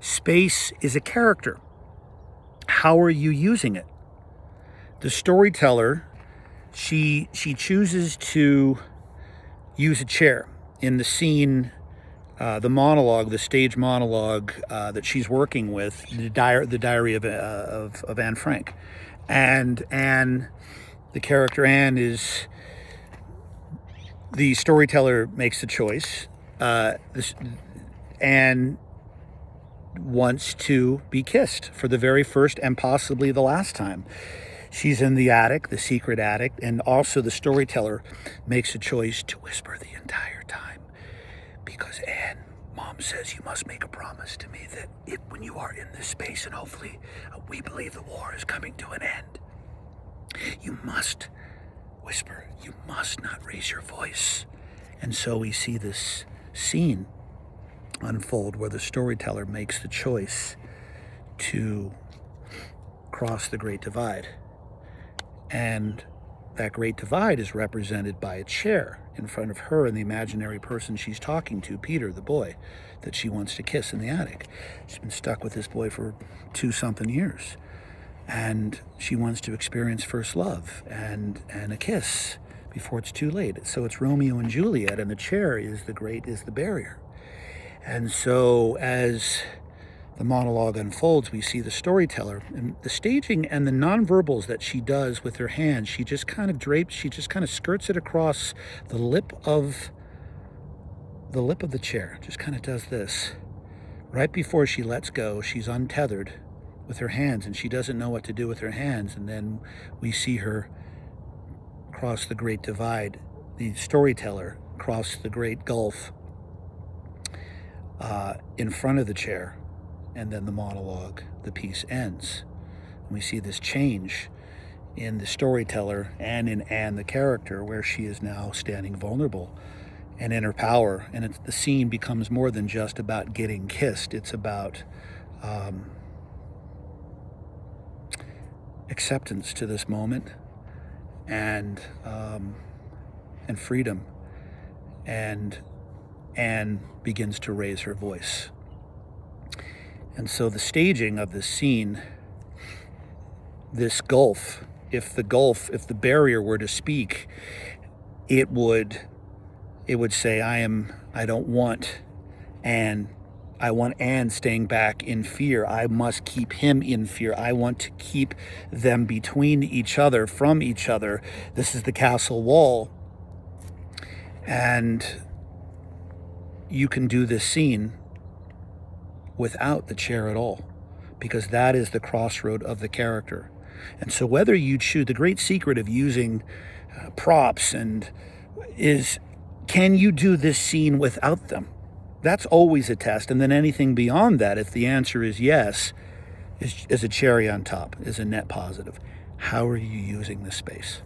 Space is a character. How are you using it? The storyteller, she chooses to use a chair in the scene, the monologue, the stage monologue that she's working with, the diary of Anne Frank. And Anne, the character Anne, is the storyteller makes the choice. Anne wants to be kissed for the very first and possibly the last time. She's in the attic, the secret attic, and also the storyteller makes a choice to whisper the entire time. Because Anne, Mom says you must make a promise to me that when you are in this space, and hopefully we believe the war is coming to an end, you must whisper, you must not raise your voice. And so we see this scene unfold where the storyteller makes the choice to cross the Great Divide. And that Great Divide is represented by a chair in front of her and the imaginary person she's talking to, Peter, the boy that she wants to kiss in the attic. She's been stuck with this boy for 20-something years. And she wants to experience first love and a kiss before it's too late. So it's Romeo and Juliet, and the chair is the barrier. And so as the monologue unfolds, we see the storyteller and the staging and the nonverbals that she does with her hands. She just kind of skirts it across the lip of the chair, just kind of does this. Right before she lets go, she's untethered with her hands, and she doesn't know what to do with her hands. And then we see her cross the Great Divide, the storyteller cross the great gulf in front of the chair, and then the monologue, the piece ends. And we see this change in the storyteller and in Anne, the character, where she is now standing vulnerable and in her power. And the scene becomes more than just about getting kissed. It's about acceptance to this moment and freedom. And Anne begins to raise her voice. And so the staging of this scene, this gulf, if the barrier were to speak, it would say, I don't want Anne. I want Anne staying back in fear. I must keep him in fear. I want to keep them between each other, from each other. This is the castle wall. And you can do this scene without the chair at all, because that is the crossroad of the character. And so whether you choose, the great secret of using props is, can you do this scene without them? That's always a test. And then anything beyond that, if the answer is yes, is a cherry on top, is a net positive. How are you using this space?